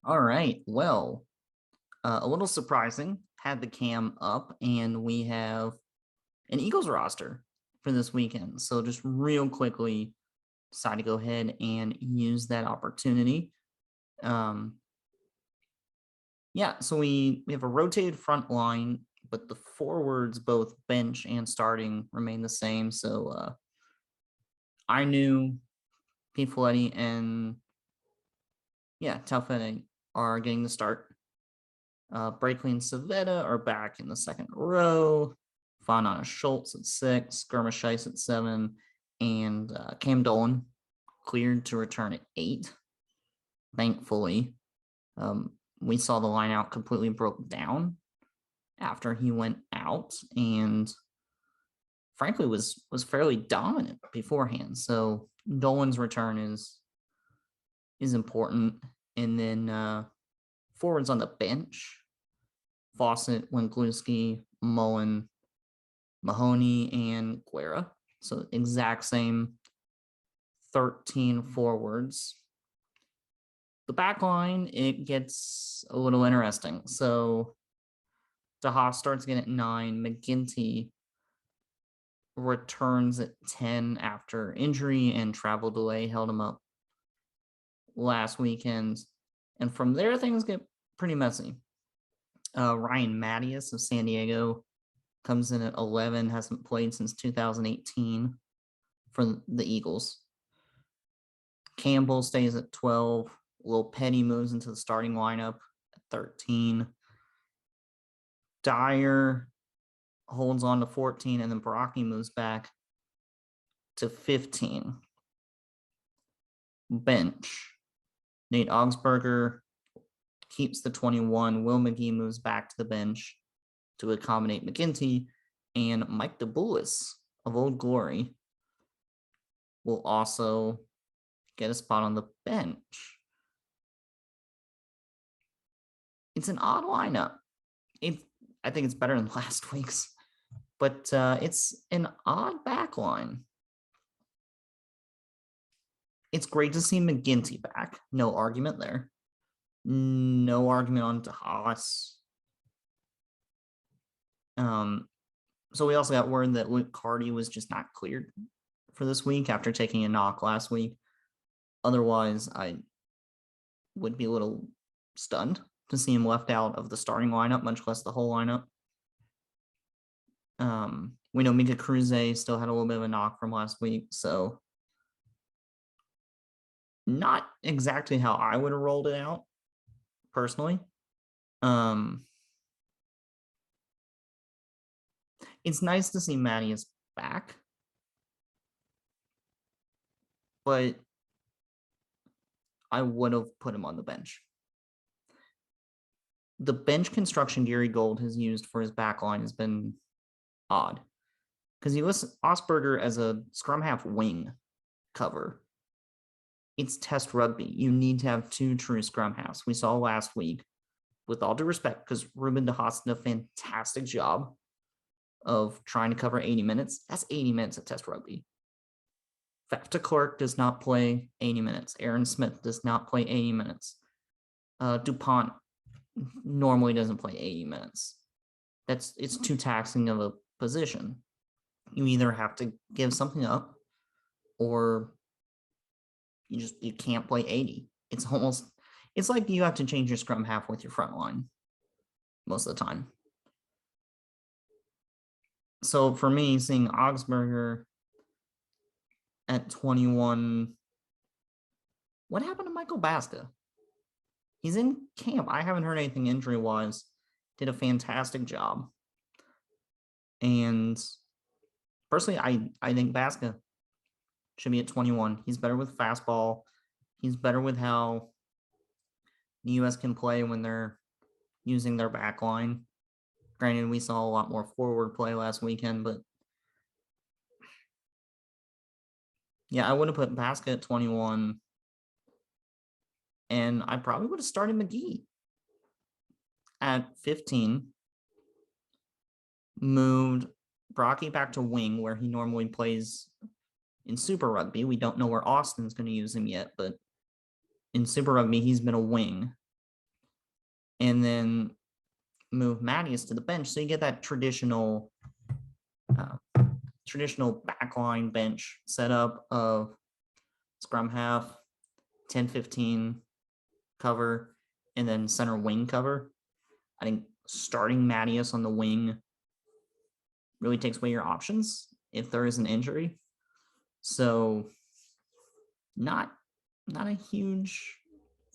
All right. Well, a little surprising. Had the cam up, and we have an Eagles roster for this weekend. So just real quickly, decided to go ahead and use that opportunity. Yeah, so we have a rotated front line, but the forwards, both bench and starting, remain the same. So I knew Pete Folletti and Taufetti are getting the start. Breakley and Savetta are back in the second row. Fanon Schultz at 6, Skirmish Ice at 7, and Cam Dolan cleared to return at 8. Thankfully, we saw the line out completely broke down after he went out, and frankly was fairly dominant beforehand. So Dolan's return is important. And then forwards on the bench: Fawcett, Winkluski, Mullen, Mahoney, and Guerra. So exact same 13 forwards. The back line, it gets a little interesting. So DeHaas starts again at 9. McGinty returns at 10 after injury and travel delay held him up last weekend. And from there, things get pretty messy. Ryan Mattias of San Diego comes in at 11, hasn't played since 2018 for the Eagles. Campbell stays at 12. Will Petty moves into the starting lineup at 13. Dyer holds on to 14, and then Baraki moves back to 15. Bench: Nate Augsburger keeps the 21. Will McGee moves back to the bench to accommodate McGinty, and Mike DeBoulis of Old Glory will also get a spot on the bench. It's an odd lineup. I think it's better than last week's, but it's an odd back line. It's great to see McGinty back. No argument there. No argument on DeHaas. So we also got word that Luke Carty was just not cleared for this week after taking a knock last week. Otherwise, I would be a little stunned to see him left out of the starting lineup, much less the whole lineup. We know Mika Cruze still had a little bit of a knock from last week, so not exactly how I would have rolled it out personally. It's nice to see Mattias back, but I would have put him on the bench. The bench construction Gary Gold has used for his back line has been odd, because he lists Osberger as a scrum half wing cover. It's test rugby. You need to have 2 true scrum halves. We saw last week, with all due respect, because Ruben DeHaas did a fantastic job of trying to cover 80 minutes. That's 80 minutes of test rugby. Faf de Klerk does not play 80 minutes. Aaron Smith does not play 80 minutes. DuPont normally doesn't play 80 minutes. It's too taxing of a position. You either have to give something up, or you can't play 80. It's like you have to change your scrum half with your front line most of the time. So for me, seeing Augsburger at 21, what happened to Michael Baska? He's in camp. I haven't heard anything injury-wise. Did a fantastic job. And personally, I think Baska should be at 21. He's better with fastball. He's better with how the U.S. can play when they're using their back line. Granted, we saw a lot more forward play last weekend, but yeah, I would have put Baska at 21, and I probably would have started McGee at 15, moved Brocky back to wing where he normally plays in Super Rugby. We don't know where Austin's going to use him yet, but in Super Rugby, he's been a wing. and then move Mattias to the bench. So you get that traditional backline bench setup of scrum half, 10-15 cover, and then center wing cover. I think starting Mattias on the wing really takes away your options if there is an injury. So not a huge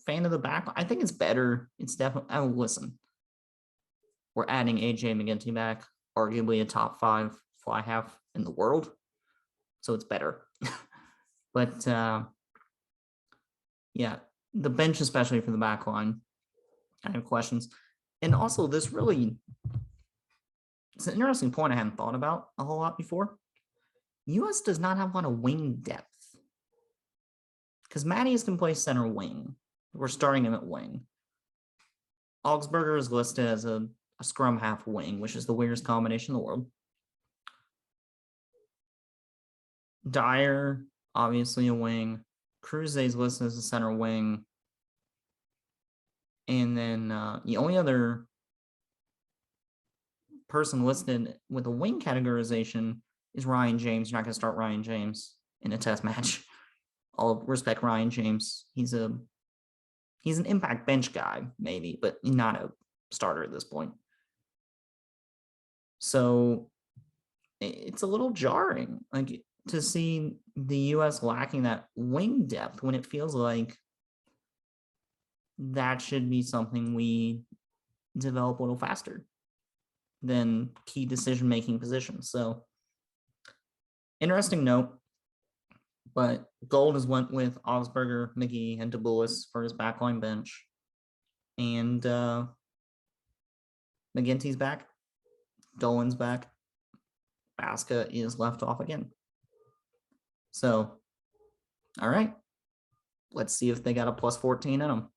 fan of the back. I think it's better. It's definitely, listen, we're adding AJ McGinty back, arguably a top 5 fly half in the world. So it's better. But yeah, the bench, especially for the back line, I have questions. And also it's an interesting point I hadn't thought about a whole lot before. US does not have a lot of wing depth. Because Mattias can play center wing. We're starting him at wing. Augsburger is listed as a scrum half wing, which is the weirdest combination in the world. Dyer, obviously a wing. Kruse is listed as a center wing. And then the only other person listed with a wing categorization is Ryan James. You're not going to start Ryan James in a test match. I'll respect Ryan James. He's an impact bench guy, maybe, but not a starter at this point. So it's a little jarring, like, to see the US lacking that wing depth when it feels like that should be something we develop a little faster than key decision-making positions. So interesting note, but Gold has went with Augsburger, McGee, and DeBoulis for his backline bench. And McGinty's back. Dolan's back. Baska is left off again. So, all right. Let's see if they got a +14 in them.